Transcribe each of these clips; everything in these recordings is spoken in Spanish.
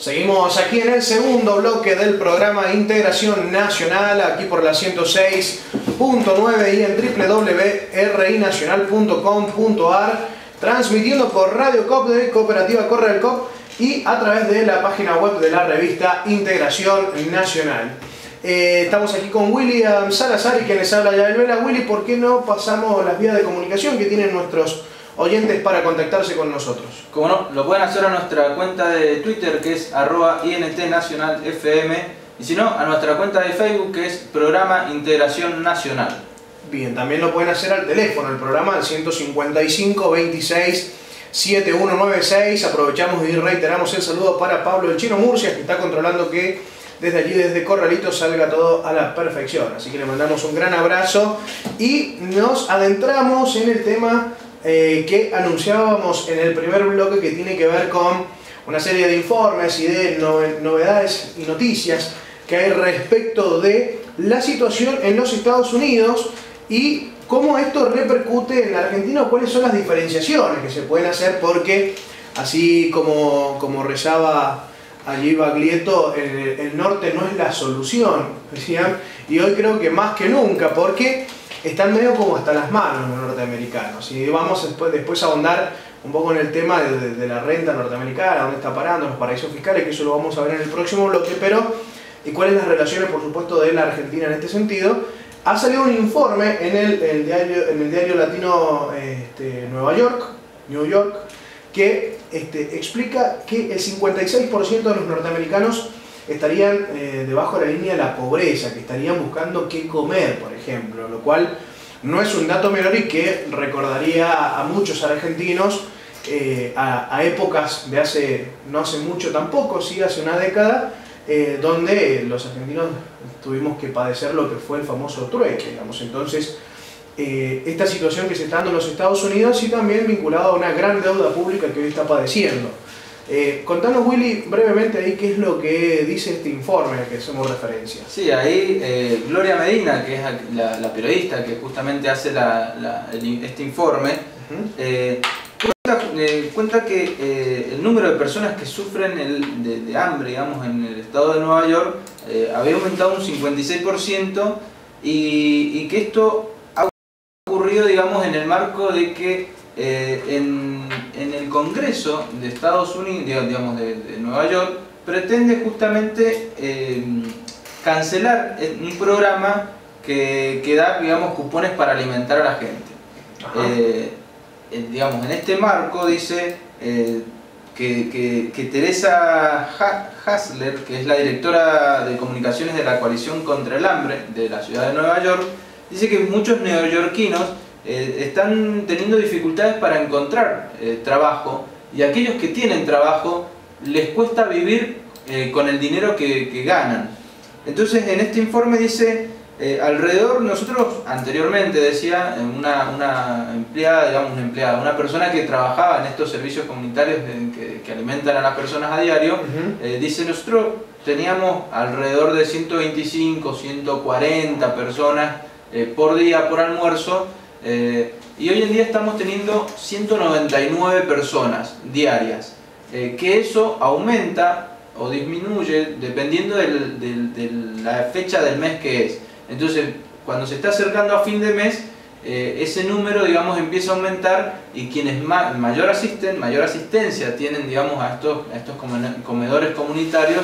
Seguimos aquí en el segundo bloque del programa Integración Nacional, aquí por la 106.9 y en www.rinacional.com.ar, transmitiendo por Radio COP de Cooperativa Corre del COP y a través de la página web de la revista Integración Nacional. Estamos aquí con William Salazar y quienes habla Yael Vela. Willy, ¿por qué no pasamos las vías de comunicación que tienen nuestros oyentes para contactarse con nosotros? Como no, lo pueden hacer a nuestra cuenta de Twitter, que es @INTNacionalFM, y si no, a nuestra cuenta de Facebook, que es Programa Integración Nacional. Bien, también lo pueden hacer al teléfono, el programa al 155 26 7196. Aprovechamos y reiteramos el saludo para Pablo el Chino Murcia, que está controlando que desde allí, desde Corralito, salga todo a la perfección. Así que le mandamos un gran abrazo y nos adentramos en el tema que anunciábamos en el primer bloque, que tiene que ver con una serie de informes y de novedades y noticias que hay respecto de la situación en los Estados Unidos y cómo esto repercute en la Argentina, o cuáles son las diferenciaciones que se pueden hacer, porque así como rezaba allí Baglietto, el norte no es la solución, decían, y hoy creo que más que nunca, porque están medio como hasta las manos los norteamericanos. Y vamos después a ahondar un poco en el tema de la renta norteamericana, dónde está parando, los paraísos fiscales, que eso lo vamos a ver en el próximo bloque, pero y cuáles las relaciones, por supuesto, de la Argentina en este sentido. Ha salido un informe en el diario latino New York, que explica que el 56% de los norteamericanos estarían debajo de la línea de la pobreza, que estarían buscando qué comer, por ejemplo, lo cual no es un dato menor y que recordaría a muchos argentinos a épocas de no hace mucho tampoco, sí, hace una década, donde los argentinos tuvimos que padecer lo que fue el famoso trueque, digamos. Entonces, esta situación que se está dando en los Estados Unidos y también vinculada a una gran deuda pública que hoy está padeciendo. Contanos, Willy, brevemente ahí qué es lo que dice este informe al que hacemos referencia. Sí, ahí Gloria Medina, que es la periodista que justamente hace este informe, cuenta que el número de personas que sufren de hambre, digamos, en el estado de Nueva York había aumentado un 56%, y que esto ha ocurrido, digamos, en el marco de que en el Congreso de Estados Unidos, digamos, de Nueva York, pretende justamente cancelar un programa que da, digamos, cupones para alimentar a la gente. Digamos, en este marco dice que Teresa Hasler, que es la directora de comunicaciones de la Coalición contra el Hambre de la ciudad de Nueva York, dice que muchos neoyorquinos están teniendo dificultades para encontrar trabajo, y aquellos que tienen trabajo les cuesta vivir con el dinero que ganan. Entonces, en este informe dice, nosotros anteriormente, decía, una empleada, una persona que trabajaba en estos servicios comunitarios que alimentan a las personas a diario, dice, nosotros teníamos alrededor de 125, 140 personas por día por almuerzo, y hoy en día estamos teniendo 199 personas diarias, que eso aumenta o disminuye dependiendo de la fecha del mes que es. Entonces, cuando se está acercando a fin de mes, ese número, digamos, empieza a aumentar, y quienes mayor asistencia tienen, digamos, a estos comedores comunitarios,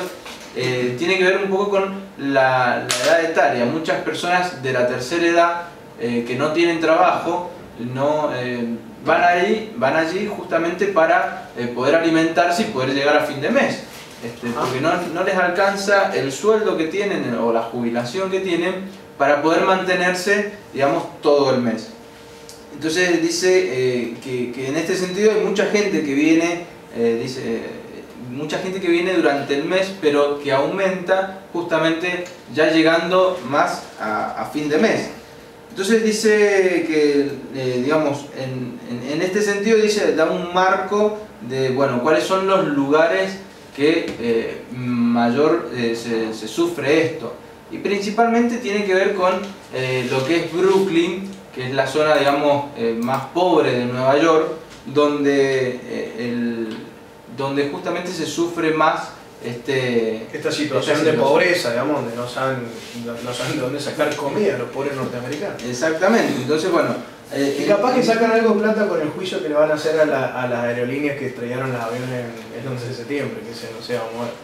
tiene que ver un poco con la edad etaria. Muchas personas de la tercera edad que no tienen trabajo van allí justamente para poder alimentarse y poder llegar a fin de mes. Porque no les alcanza el sueldo que tienen o la jubilación que tienen para poder mantenerse, digamos, todo el mes. Entonces dice que en este sentido hay mucha gente que viene, durante el mes, pero que aumenta justamente ya llegando más a fin de mes. Entonces dice que, digamos, en este sentido da un marco de, bueno, cuáles son los lugares que mayor se sufre esto, y principalmente tiene que ver con lo que es Brooklyn, que es la zona, digamos, más pobre de Nueva York, donde justamente se sufre más esta situación de pobreza, digamos, donde no saben de dónde sacar comida los pobres norteamericanos. Exactamente, entonces bueno... y capaz que sacan algo de plata con el juicio que le van a hacer a las aerolíneas que estrellaron los aviones el 11 de septiembre, que se no sé, vamos a ver.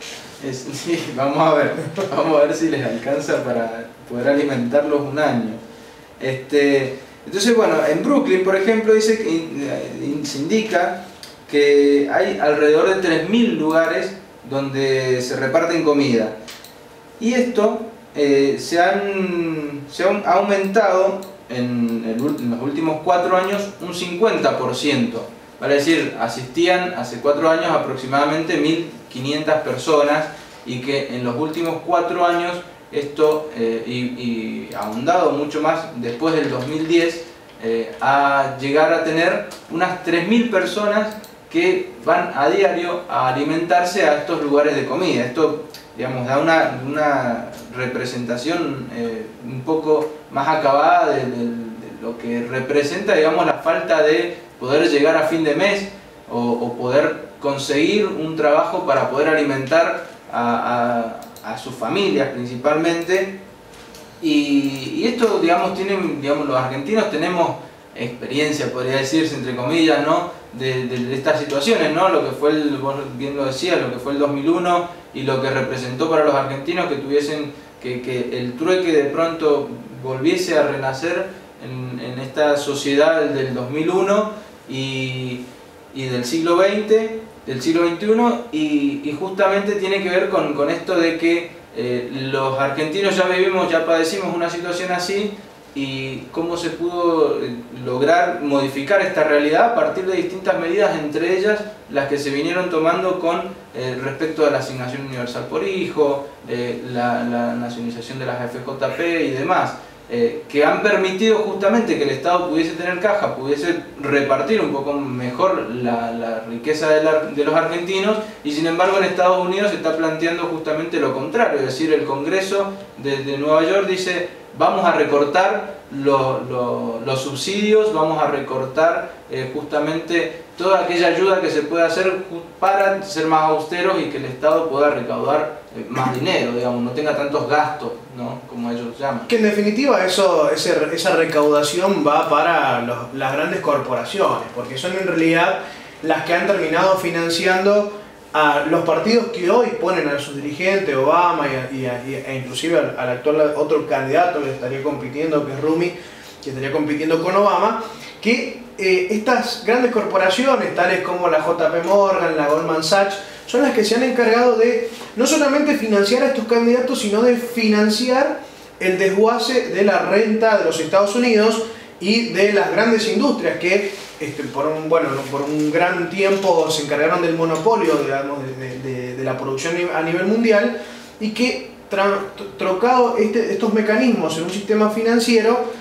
Sí, vamos a ver si les alcanza para poder alimentarlos un año. Entonces bueno, en Brooklyn por ejemplo dice que se indica que hay alrededor de 3.000 lugares donde se reparten comida, y esto se ha aumentado en los últimos 4 años un 50%, vale decir, asistían hace 4 años aproximadamente 1.500 personas, y que en los últimos 4 años esto, y ahondado mucho más después del 2010, a llegar a tener unas 3.000 personas que van a diario a alimentarse a estos lugares de comida. Esto, digamos, da una representación un poco más acabada de lo que representa, digamos, la falta de poder llegar a fin de mes o poder conseguir un trabajo para poder alimentar a sus familias principalmente. Y esto, digamos, los argentinos tenemos experiencia, podría decirse, entre comillas, ¿no? de estas situaciones, ¿no? Lo que fue vos bien lo decías, lo que fue el 2001 y lo que representó para los argentinos que tuviesen que el trueque de pronto volviese a renacer en esta sociedad del 2001 y del siglo XX, del siglo XXI, y justamente tiene que ver con esto de que los argentinos ya padecimos una situación así, y cómo se pudo lograr modificar esta realidad a partir de distintas medidas, entre ellas las que se vinieron tomando con respecto a la asignación universal por hijo, la nacionalización de las FJP y demás, que han permitido justamente que el Estado pudiese tener caja, pudiese repartir un poco mejor la riqueza de los argentinos, y sin embargo en Estados Unidos se está planteando justamente lo contrario, es decir, el Congreso de Nueva York dice: vamos a recortar los subsidios, vamos a recortar justamente toda aquella ayuda que se pueda hacer para ser más austeros y que el Estado pueda recaudar más dinero, digamos, no tenga tantos gastos, ¿no? Como ellos llaman. Que en definitiva esa recaudación va para las grandes corporaciones, porque son en realidad las que han terminado financiando a los partidos que hoy ponen a sus dirigentes, Obama e inclusive al actual otro candidato que estaría compitiendo, que es Rumi, que estaría compitiendo con Obama, que estas grandes corporaciones, tales como la JP Morgan, la Goldman Sachs, son las que se han encargado de no solamente financiar a estos candidatos, sino de financiar el desguace de la renta de los Estados Unidos y de las grandes industrias que por un gran tiempo se encargaron del monopolio, digamos, de la producción a nivel mundial, y que trocado estos mecanismos en un sistema financiero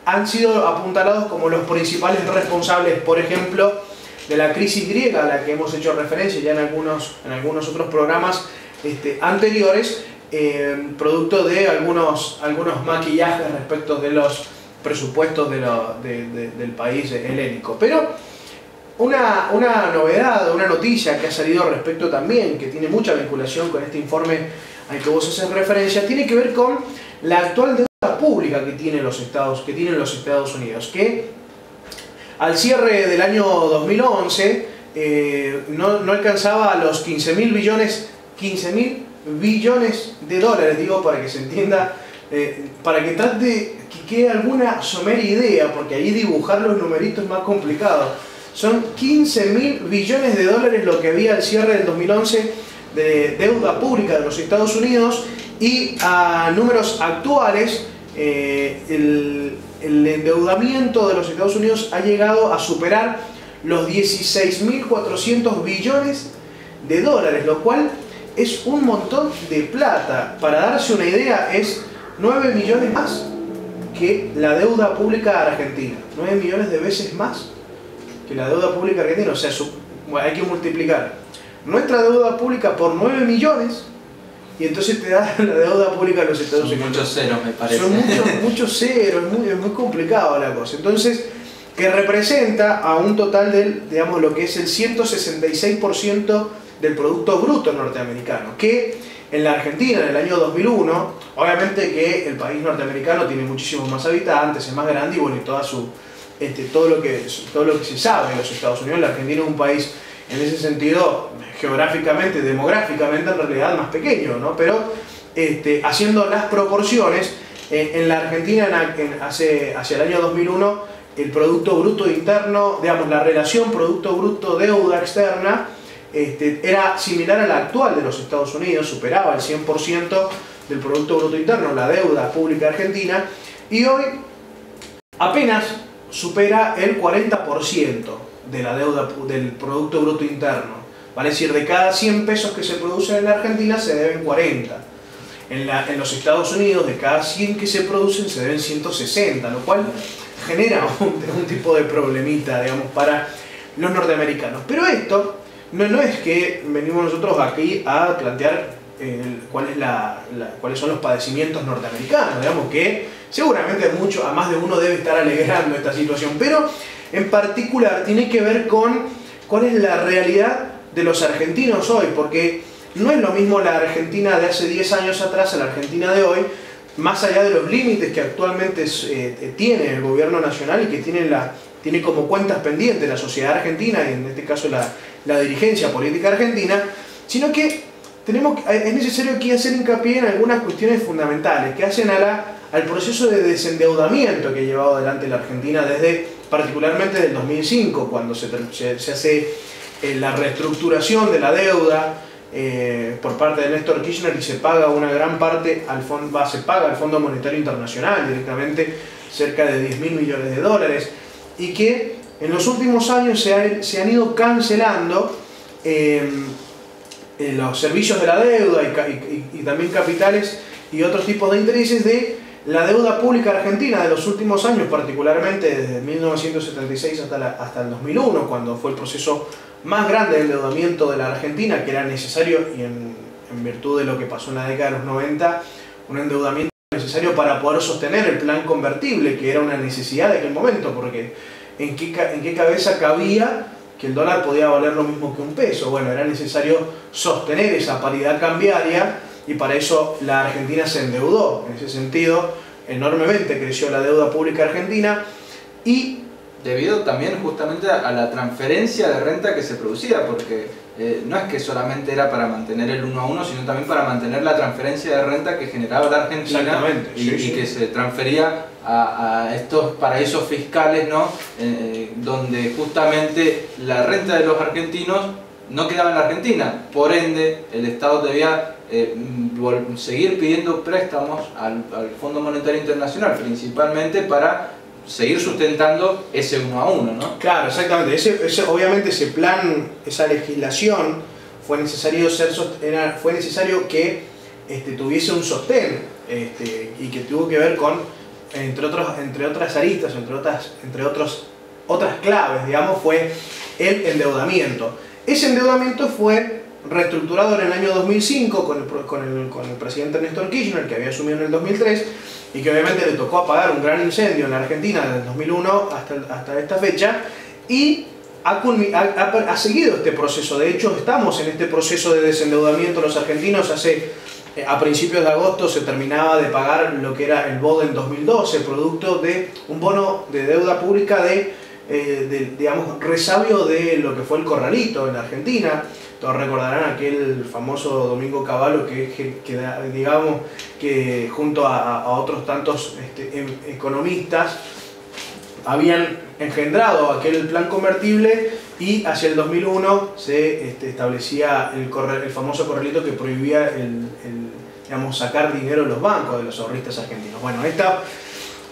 han sido apuntalados como los principales responsables, por ejemplo, de la crisis griega, a la que hemos hecho referencia ya en algunos otros programas anteriores, producto de algunos maquillajes respecto de los presupuestos del país helénico. Pero una novedad, una noticia que ha salido al respecto también, que tiene mucha vinculación con este informe al que vos haces referencia, tiene que ver con la actual deuda pública que tienen los Estados Unidos, que al cierre del año 2011 no alcanzaba a los 15.000 billones de dólares, digo, para que se entienda, para que trate que quede alguna somera idea, porque ahí dibujar los numeritos es más complicado. Son 15.000 billones de dólares lo que había al cierre del 2011 de deuda pública de los Estados Unidos, y a números actuales el endeudamiento de los Estados Unidos ha llegado a superar los 16.400 billones de dólares, lo cual es un montón de plata. Para darse una idea, es 9 millones más que la deuda pública argentina, 9 millones de veces más que la deuda pública argentina. O sea, hay que multiplicar nuestra deuda pública por 9 millones y entonces te da la deuda pública de los Estados Unidos. Son muchos ceros, me parece. Son muchos ceros, es muy complicado la cosa. Entonces, que representa a un total del, digamos, lo que es el 166% del Producto Bruto norteamericano, que en la Argentina en el año 2001, obviamente que el país norteamericano tiene muchísimos más habitantes, es más grande y bueno, y todo lo que se sabe de los Estados Unidos, la Argentina es un país en ese sentido geográficamente, demográficamente en realidad más pequeño, ¿no? Pero haciendo las proporciones, en la Argentina hacia el año 2001 el Producto Bruto Interno, digamos la relación Producto Bruto Deuda Externa era similar a la actual de los Estados Unidos, superaba el 100% del Producto Bruto Interno, la deuda pública argentina, y hoy apenas supera el 40% de la deuda del Producto Bruto Interno. Vale decir, de cada 100 pesos que se producen en la Argentina se deben 40. En los Estados Unidos, de cada 100 que se producen se deben 160, lo cual genera un tipo de problemita, digamos, para los norteamericanos. Pero esto no es que venimos nosotros aquí a plantear cuáles son los padecimientos norteamericanos, digamos que seguramente a más de uno debe estar alegrando esta situación, pero en particular tiene que ver con cuál es la realidad de los argentinos hoy, porque no es lo mismo la Argentina de hace 10 años atrás a la Argentina de hoy, más allá de los límites que actualmente tiene el gobierno nacional y que tiene como cuentas pendientes la sociedad argentina, y en este caso la dirigencia política argentina, sino que es necesario aquí hacer hincapié en algunas cuestiones fundamentales que hacen al proceso de desendeudamiento que ha llevado adelante la Argentina particularmente del 2005, cuando se hace la reestructuración de la deuda por parte de Néstor Kirchner y se paga una gran parte se paga al Fondo Monetario Internacional directamente, cerca de 10.000 millones de dólares, y que en los últimos años se han ido cancelando los servicios de la deuda y también capitales y otros tipos de intereses de la deuda pública argentina de los últimos años, particularmente desde 1976 hasta el 2001, cuando fue el proceso más grande de endeudamiento de la Argentina, que era necesario, y en virtud de lo que pasó en la década de los 90, un endeudamiento necesario para poder sostener el plan convertible, que era una necesidad de aquel momento, porque ¿en qué cabeza cabía que el dólar podía valer lo mismo que un peso? Bueno, era necesario sostener esa paridad cambiaria y para eso la Argentina se endeudó. En ese sentido, enormemente creció la deuda pública argentina y debido también justamente a la transferencia de renta que se producía, porque no es que solamente era para mantener el 1 a 1, sino también para mantener la transferencia de renta que generaba la Argentina y que se transfería a estos paraísos fiscales, ¿no? Donde justamente la renta de los argentinos no quedaba en la Argentina, por ende el Estado debía seguir pidiendo préstamos al Fondo Monetario Internacional, principalmente para seguir sustentando ese 1 a 1, ¿no? Claro, exactamente. Obviamente ese plan, esa legislación, fue necesario que tuviese un sostén y que tuvo que ver con, entre otras aristas, otras claves, digamos, fue el endeudamiento. Ese endeudamiento fue reestructurado en el año 2005 con el presidente Néstor Kirchner, que había asumido en el 2003, y que obviamente le tocó apagar un gran incendio en la Argentina desde el 2001 hasta esta fecha, y ha seguido este proceso. De hecho, estamos en este proceso de desendeudamiento los argentinos. A principios de agosto se terminaba de pagar lo que era el BOD del 2012, producto de un bono de deuda pública digamos, resabio de lo que fue el corralito en la Argentina. Todos recordarán aquel famoso Domingo Cavallo digamos, que junto a otros tantos economistas habían engendrado aquel plan convertible, y hacia el 2001 se establecía el famoso corralito que prohibía digamos, sacar dinero de los bancos de los ahorristas argentinos. Bueno,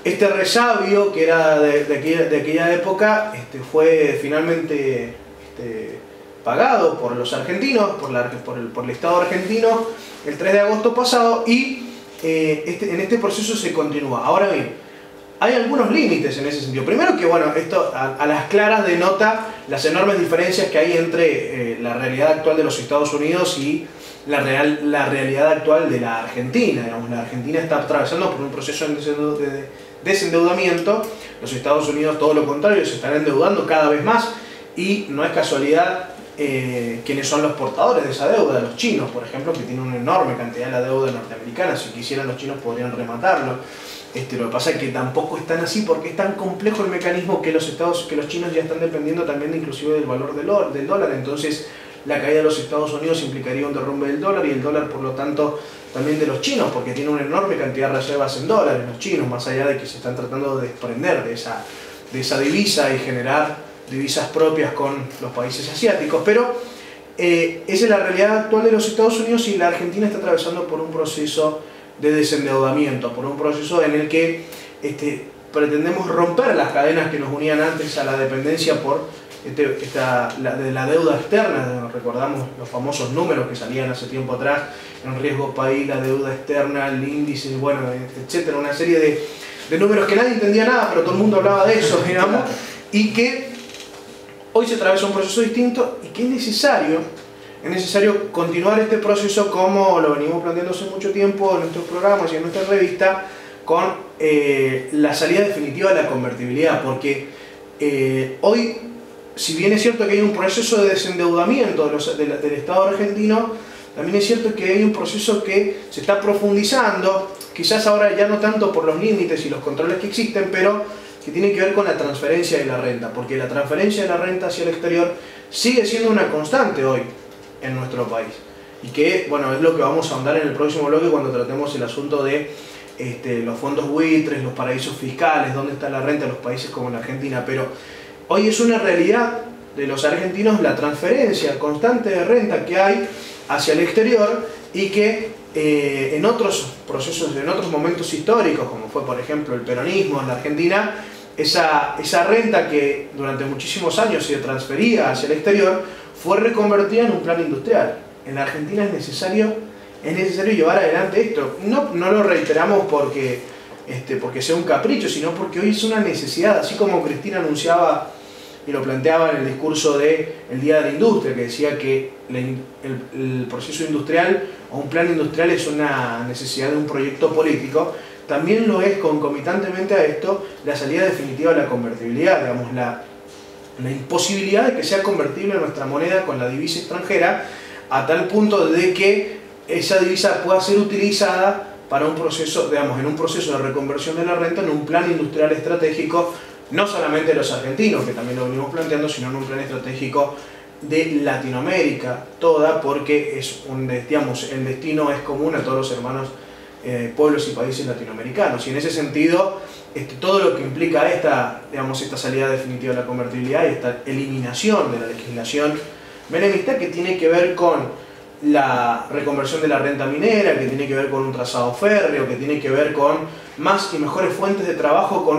este resabio que era de aquella época fue finalmente pagado por los argentinos, por el Estado argentino, el 3 de agosto pasado, y en este proceso se continúa. Ahora bien, hay algunos límites en ese sentido. Primero que, bueno, esto a las claras denota las enormes diferencias que hay entre la realidad actual de los Estados Unidos y la realidad actual de la Argentina. Digamos, la Argentina está atravesando por un proceso de desendeudamiento. Los Estados Unidos, todo lo contrario, se están endeudando cada vez más, y no es casualidad quienes son los portadores de esa deuda, los chinos, por ejemplo, que tienen una enorme cantidad de la deuda norteamericana. Si quisieran, los chinos podrían rematarlo. Lo que pasa es que tampoco es tan así, porque es tan complejo el mecanismo que los chinos ya están dependiendo también inclusive del valor del dólar. Entonces la caída de los Estados Unidos implicaría un derrumbe del dólar, y el dólar por lo tanto también de los chinos, porque tienen una enorme cantidad de reservas en dólares los chinos, más allá de que se están tratando de desprender de esa divisa y generar divisas propias con los países asiáticos. Pero esa es la realidad actual de los Estados Unidos, y la Argentina está atravesando por un proceso de desendeudamiento, por un proceso en el que pretendemos romper las cadenas que nos unían antes a la dependencia por de la deuda externa. Recordamos los famosos números que salían hace tiempo atrás, en riesgo país, la deuda externa, el índice, bueno, etcétera, una serie de números que nadie entendía nada, pero todo el mundo hablaba de eso, digamos, y que hoy se atraviesa un proceso distinto, y que es necesario continuar este proceso como lo venimos planteando hace mucho tiempo en nuestros programas y en nuestra revista, con la salida definitiva de la convertibilidad, porque hoy, si bien es cierto que hay un proceso de desendeudamiento del Estado argentino, también es cierto que hay un proceso que se está profundizando, quizás ahora ya no tanto por los límites y los controles que existen, pero que tiene que ver con la transferencia de la renta, porque la transferencia de la renta hacia el exterior sigue siendo una constante hoy en nuestro país, y que, bueno, es lo que vamos a ahondar en el próximo bloque cuando tratemos el asunto de los fondos buitres, los paraísos fiscales, dónde está la renta en los países como la Argentina. Pero hoy es una realidad de los argentinos la transferencia constante de renta que hay hacia el exterior, y que en otros procesos, en otros momentos históricos, como fue por ejemplo el peronismo en la Argentina, esa renta que durante muchísimos años se transfería hacia el exterior fue reconvertida en un plan industrial. En la Argentina es necesario llevar adelante esto. No lo reiteramos porque sea un capricho, sino porque hoy es una necesidad, así como Cristina anunciaba y lo planteaba en el discurso del Día de la Industria, que decía que el proceso industrial o un plan industrial es una necesidad de un proyecto político. También lo es, concomitantemente a esto, la salida definitiva de la convertibilidad, digamos, la imposibilidad de que sea convertible nuestra moneda con la divisa extranjera, a tal punto de que esa divisa pueda ser utilizada para un proceso, digamos, en un proceso de reconversión de la renta, en un plan industrial estratégico, no solamente de los argentinos, que también lo venimos planteando, sino en un plan estratégico de Latinoamérica toda, porque digamos, el destino es común a todos los hermanos pueblos y países latinoamericanos. Y en ese sentido, todo lo que implica esta salida definitiva de la convertibilidad y esta eliminación de la legislación menemista, que tiene que ver con la reconversión de la renta minera, que tiene que ver con un trazado férreo, que tiene que ver con más y mejores fuentes de trabajo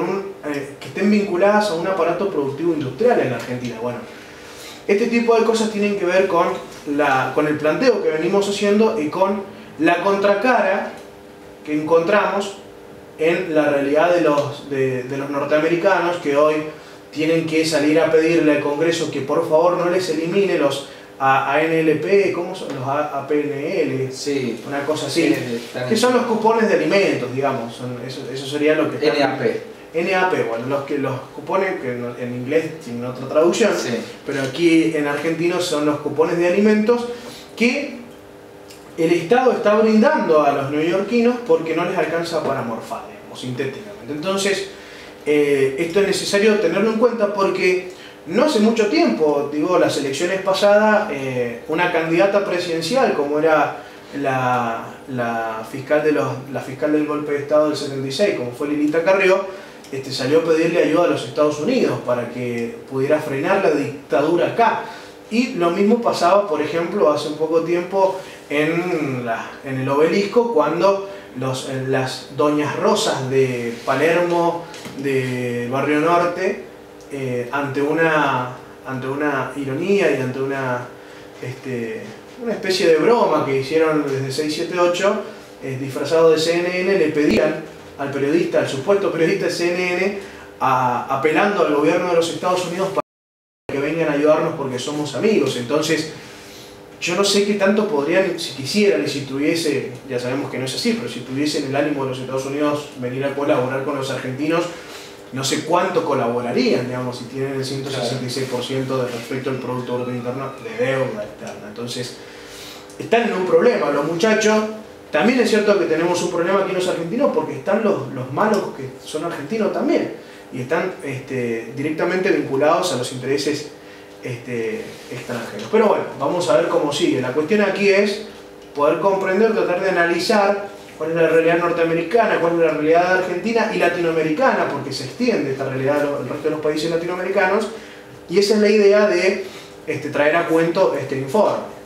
que estén vinculadas a un aparato productivo industrial en la Argentina. Bueno, este tipo de cosas tienen que ver con el planteo que venimos haciendo y con la contracara que encontramos en la realidad de los norteamericanos, que hoy tienen que salir a pedirle al Congreso que por favor no les elimine los ANLP, ¿cómo son? Los APNL, sí, una cosa así, que son los cupones de alimentos, digamos, eso sería lo que está... NAP, bueno, los cupones, que en inglés tienen otra traducción, sí, pero aquí en argentino son los cupones de alimentos que el Estado está brindando a los neoyorquinos porque no les alcanza para morfar, digamos, sintéticamente. Entonces, esto es necesario tenerlo en cuenta, porque no hace mucho tiempo, digo, las elecciones pasadas, una candidata presidencial como era la fiscal del golpe de Estado del 76, como fue Lilita Carrió, salió a pedirle ayuda a los Estados Unidos para que pudiera frenar la dictadura acá. Y lo mismo pasaba, por ejemplo, hace un poco tiempo en el Obelisco, cuando las Doñas Rosas de Palermo, de Barrio Norte, ante una ironía y ante una especie de broma que hicieron desde 678, disfrazado de CNN, le pedían al supuesto periodista de CNN, apelando al gobierno de los Estados Unidos para que vengan a ayudarnos porque somos amigos. Entonces, yo no sé qué tanto podrían, si quisieran y si tuviese, ya sabemos que no es así, pero si tuviesen el ánimo de los Estados Unidos venir a colaborar con los argentinos, no sé cuánto colaborarían, digamos, si tienen el 166% de respecto al Producto Bruto Interno de deuda externa. Entonces, están en un problema los muchachos. También es cierto que tenemos un problema aquí los argentinos porque están los malos que son argentinos también y están directamente vinculados a los intereses extranjeros. Pero bueno, vamos a ver cómo sigue. La cuestión aquí es poder comprender, tratar de analizar cuál es la realidad norteamericana, cuál es la realidad argentina y latinoamericana, porque se extiende esta realidad al resto de los países latinoamericanos, y esa es la idea de traer a cuento este informe.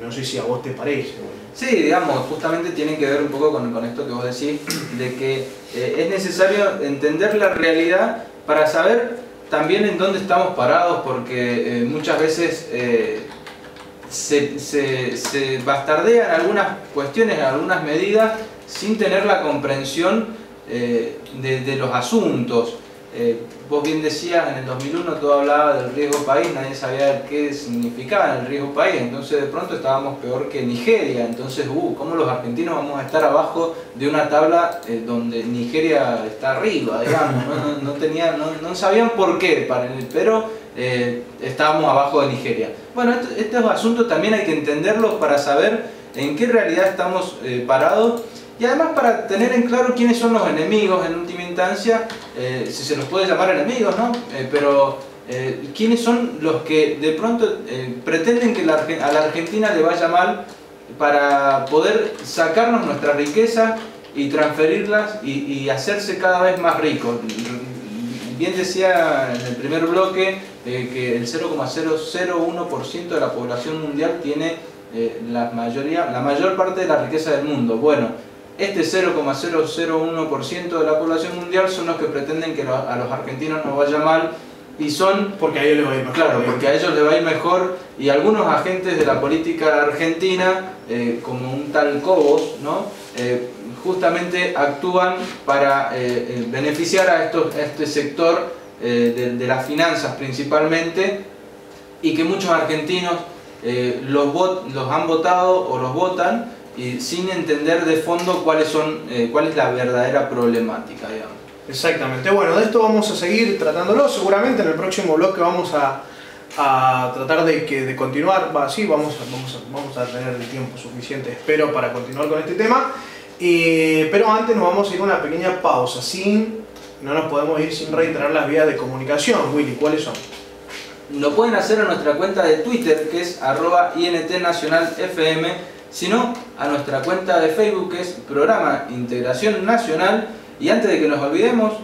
No sé si a vos te parece. Sí, digamos, justamente tiene que ver un poco con esto que vos decís, de que es necesario entender la realidad para saber también en dónde estamos parados, porque muchas veces se bastardean algunas cuestiones, algunas medidas, sin tener la comprensión de los asuntos. Vos bien decías, en el 2001 todo hablaba del riesgo país, nadie sabía qué significaba el riesgo país, entonces de pronto estábamos peor que Nigeria. Entonces, ¿cómo los argentinos vamos a estar abajo de una tabla donde Nigeria está arriba, digamos? No sabían por qué, pero estábamos abajo de Nigeria. Bueno, estos asuntos también hay que entenderlos para saber en qué realidad estamos parados. Y además para tener en claro quiénes son los enemigos en última instancia, si se los puede llamar enemigos, ¿no? Pero quiénes son los que de pronto pretenden que a la Argentina le vaya mal para poder sacarnos nuestra riqueza y transferirlas y hacerse cada vez más ricos. Bien decía en el primer bloque que el 0,001% de la población mundial tiene la mayor parte de la riqueza del mundo. Bueno, este 0,001% de la población mundial son los que pretenden que a los argentinos nos vaya mal, y son... Porque a ellos les va a ir mejor. Claro, porque a ellos les va a ir mejor, y algunos agentes de la política argentina, como un tal Cobos, ¿no? Justamente actúan para beneficiar a este sector de las finanzas principalmente, y que muchos argentinos los han votado o los votan y sin entender de fondo cuál es la verdadera problemática, digamos. Exactamente. Bueno, de esto vamos a seguir tratándolo. Seguramente en el próximo bloque vamos a tratar de continuar. Sí, vamos a tener el tiempo suficiente, espero, para continuar con este tema. Pero antes nos vamos a ir a una pequeña pausa. No nos podemos ir sin reiterar las vías de comunicación. Willy, ¿cuáles son? Lo pueden hacer a nuestra cuenta de Twitter, que es @INTNacionalFM, sino a nuestra cuenta de Facebook, que es Programa Integración Nacional, y antes de que nos olvidemos,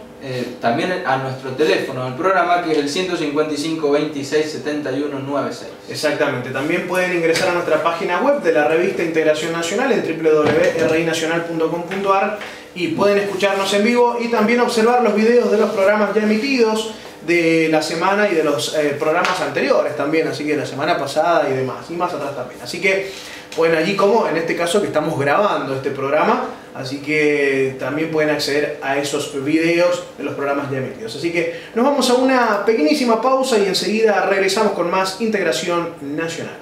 también a nuestro teléfono del programa, que es el 155 26 71 96. Exactamente. También pueden ingresar a nuestra página web de la revista Integración Nacional en www.rinacional.com.ar y pueden escucharnos en vivo y también observar los videos de los programas ya emitidos de la semana y de los programas anteriores también, así que la semana pasada y demás, y más atrás también. Así que pueden allí, como en este caso que estamos grabando este programa, así que también pueden acceder a esos videos de los programas ya emitidos. Así que nos vamos a una pequeñísima pausa y enseguida regresamos con más Integración Nacional.